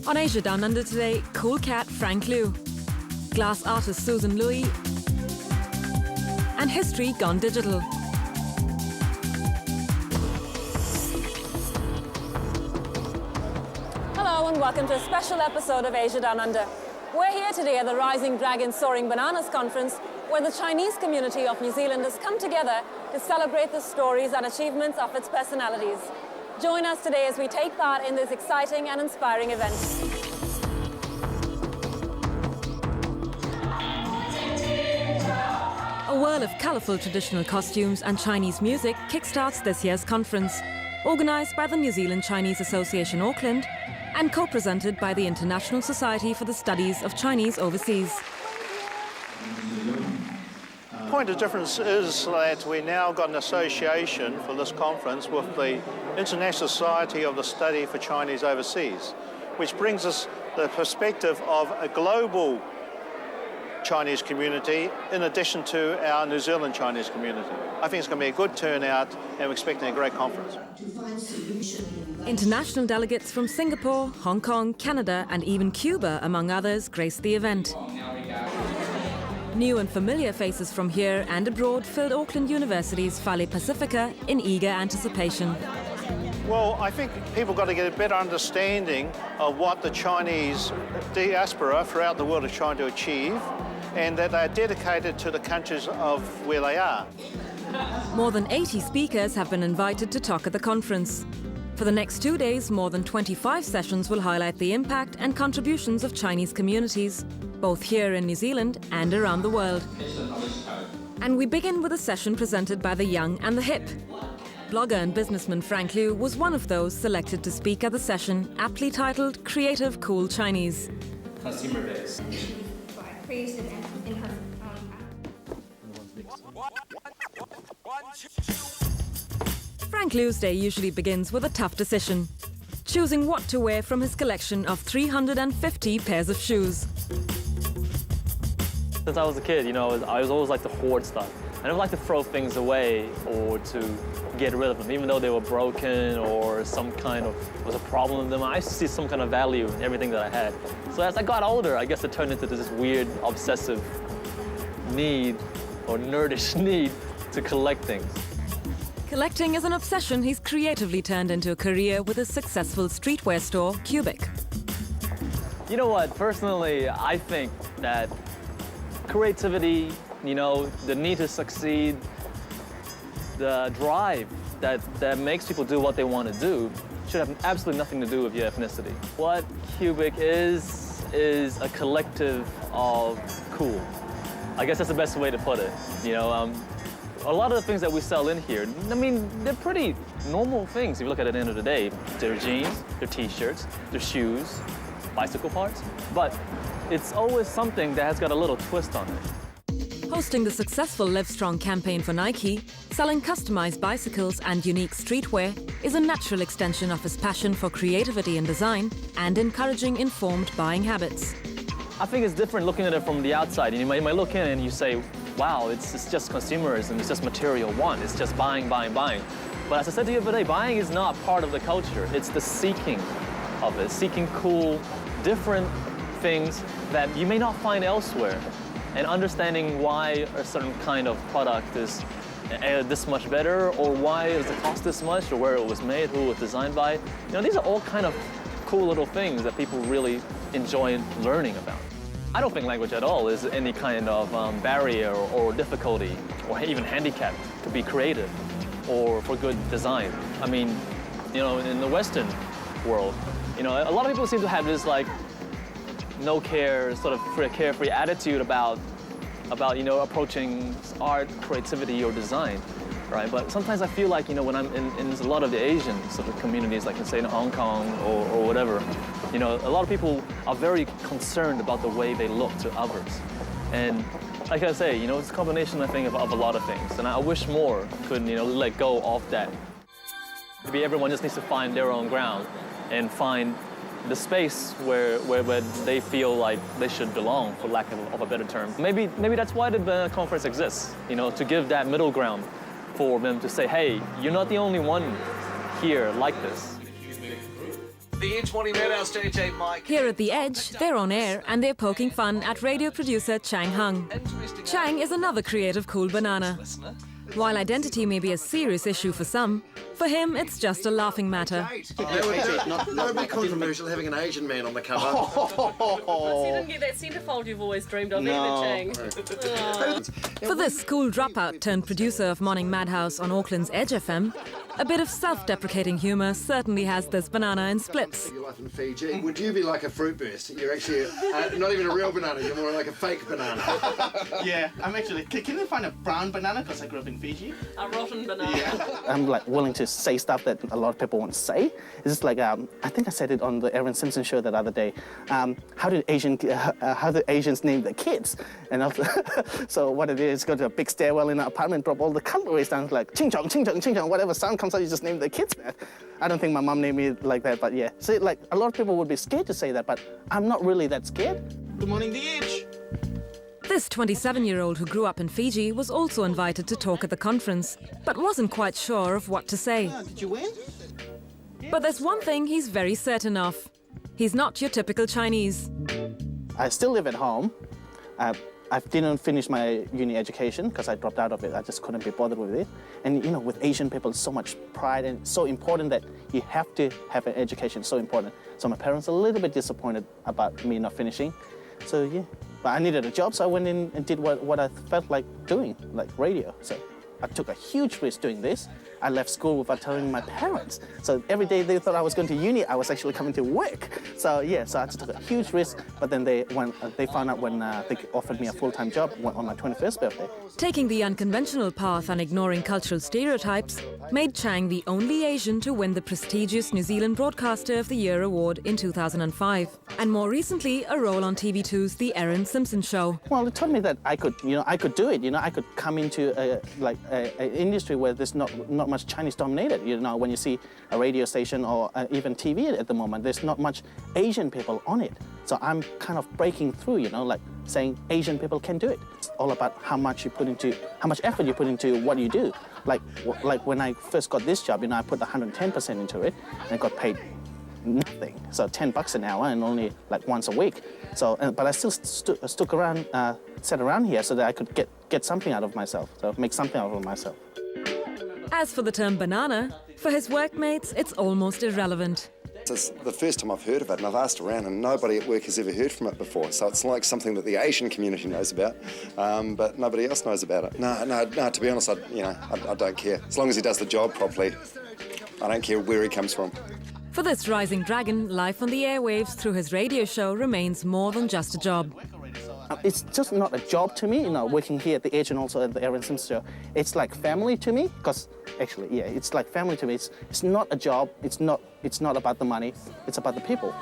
On Asia Down Under today, cool cat Frank Liew, glass artist Susan Louis, and history gone digital. Hello and welcome to a special episode of Asia Down Under. We're here today at the Rising Dragon Soaring Bananas Conference, where the Chinese community of New Zealand has come together to celebrate the stories and achievements of its personalities. Join us today as we take part in this exciting and inspiring event. A whirl of colourful traditional costumes and Chinese music kickstarts this year's conference, organised by the New Zealand Chinese Association Auckland and co-presented by the International Society for the Studies of Chinese Overseas. The point of difference is that we now got an association for this conference with the International Society of the Study for Chinese Overseas, which brings us the perspective of a global Chinese community in addition to our New Zealand Chinese community. I think it's going to be a good turnout and we're expecting a great conference. International delegates from Singapore, Hong Kong, Canada and even Cuba, among others, graced the event. New and familiar faces from here and abroad filled Auckland University's Fale Pacifica in eager anticipation. Well, I think people got to get a better understanding of what the Chinese diaspora throughout the world is trying to achieve, and that they're dedicated to the countries of where they are. More than 80 speakers have been invited to talk at the conference. For the next 2 days, more than 25 sessions will highlight the impact and contributions of Chinese communities, both here in New Zealand and around the world. And we begin with a session presented by the young and the hip. Blogger and businessman Frank Liew was one of those selected to speak at the session, aptly titled Creative Cool Chinese. Consumer base. Frank Liew's day usually begins with a tough decision, choosing what to wear from his collection of 350 pairs of shoes. Since I was a kid, I was always like to hoard stuff. I never like to throw things away or to get rid of them, even though they were broken or some kind of was a problem with them. I used to see some kind of value in everything that I had. So as I got older, I guess it turned into this weird, obsessive need or nerdish need to collect things. Collecting is an obsession he's creatively turned into a career with his successful streetwear store, Cubic. You know what? Personally, I think that creativity, the need to succeed, the drive that makes people do what they want to do should have absolutely nothing to do with your ethnicity. What Cubic is a collective of cool. I guess that's the best way to put it. A lot of the things that we sell in here, they're pretty normal things if you look at it at the end of the day. They're jeans, they're t-shirts, they're shoes, bicycle parts, but it's always something that has got a little twist on it. Hosting the successful Live Strong campaign for Nike, selling customized bicycles and unique streetwear is a natural extension of his passion for creativity and design and encouraging informed buying habits. I think it's different looking at it from the outside. You might look in and you say, wow, it's just consumerism, it's just material want, it's just buying, buying, buying. But as I said to you the other day, buying is not part of the culture. It's the seeking of it, seeking cool, different things that you may not find elsewhere, and understanding why a certain kind of product is this much better, or why does it cost this much, or where it was made, who it was designed by. These are all kind of cool little things that people really enjoy learning about. I don't think language at all is any kind of barrier or difficulty or even handicap to be creative or for good design. In the Western world, a lot of people seem to have this no care, sort of carefree attitude about approaching art, creativity, or design, right? But sometimes I feel like, when I'm in a lot of the Asian sort of communities, like say in Hong Kong or whatever, a lot of people are very concerned about the way they look to others. And like I say, it's a combination, I think, of a lot of things. And I wish more could, let go of that. Maybe everyone just needs to find their own ground and find the space where they feel like they should belong, for lack of a better term. Maybe that's why the conference exists, to give that middle ground for them to say, hey, you're not the only one here like this. The Edge Morning Madhouse, JJ, Mike. Here at The Edge, they're on air and they're poking fun at radio producer Chang Hung. Chang is another creative cool banana. Listener. While identity may be a serious issue for some, for him it's just a laughing matter. Nobody controversial having an Asian man on the cover. So you didn't get that centrefold you've always dreamed of either, Chang. For this school dropout turned producer of Morning Madhouse on Auckland's Edge FM, a bit of self-deprecating humour certainly has this banana in splits. Your life in Fiji, would you be like a fruit burst? You're actually not even a real banana, you're more like a fake banana. Yeah, I'm actually... Can they find a brown banana? Because I grew up in Fiji. A rotten banana. Yeah. I'm like willing to say stuff that a lot of people won't say. It's just like I think I said it on the Aaron Simpson show the other day. How do Asians name their kids? And so what it is, go to a big stairwell in an apartment, drop all the cutlery down, like ching chong, ching chong, ching chong, whatever sound comes out, you just name the kids that. I don't think my mom named me like that, but yeah. So like a lot of people would be scared to say that, but I'm not really that scared. Good morning, The Edge. This 27-year-old who grew up in Fiji was also invited to talk at the conference, but wasn't quite sure of what to say. Did you win? But there's one thing he's very certain of. He's not your typical Chinese. I still live at home. I didn't finish my uni education because I dropped out of it. I just couldn't be bothered with it. And you know, with Asian people, so much pride and so important that you have to have an education, so important. So my parents are a little bit disappointed about me not finishing. So yeah, but I needed a job, so I went in and did what I felt like doing, like radio. So I took a huge risk doing this. I left school without telling my parents. So every day they thought I was going to uni, I was actually coming to work. So yeah, so I just took a huge risk, but then they found out when they offered me a full-time job on my 21st birthday. Taking the unconventional path and ignoring cultural stereotypes made Chang the only Asian to win the prestigious New Zealand Broadcaster of the Year award in 2005. And more recently, a role on TV2's The Aaron Simpson Show. Well, it taught me that I could do it. I could come into an industry where there's not much Chinese dominated. When you see a radio station or even TV at the moment, there's not much Asian people on it. So I'm kind of breaking through, like saying Asian people can do it. It's all about how much effort you put into what you do. Like when I first got this job, I put 110% into it and I got paid nothing. So $10 an hour and only like once a week. So, but I still stuck around, sat around here so that I could get something out of myself, so make something out of myself. As for the term banana, for his workmates, it's almost irrelevant. It's the first time I've heard of it, and I've asked around, and nobody at work has ever heard from it before. So it's like something that the Asian community knows about, but nobody else knows about it. No. To be honest, I don't care. As long as he does the job properly, I don't care where he comes from. For this rising dragon, life on the airwaves through his radio show remains more than just a job. It's just not a job to me, working here at the Edge and also at the Aaron Simpson Show. It's like family to me, because actually, yeah, it's like family to me. It's not a job. It's not about the money. It's about the people.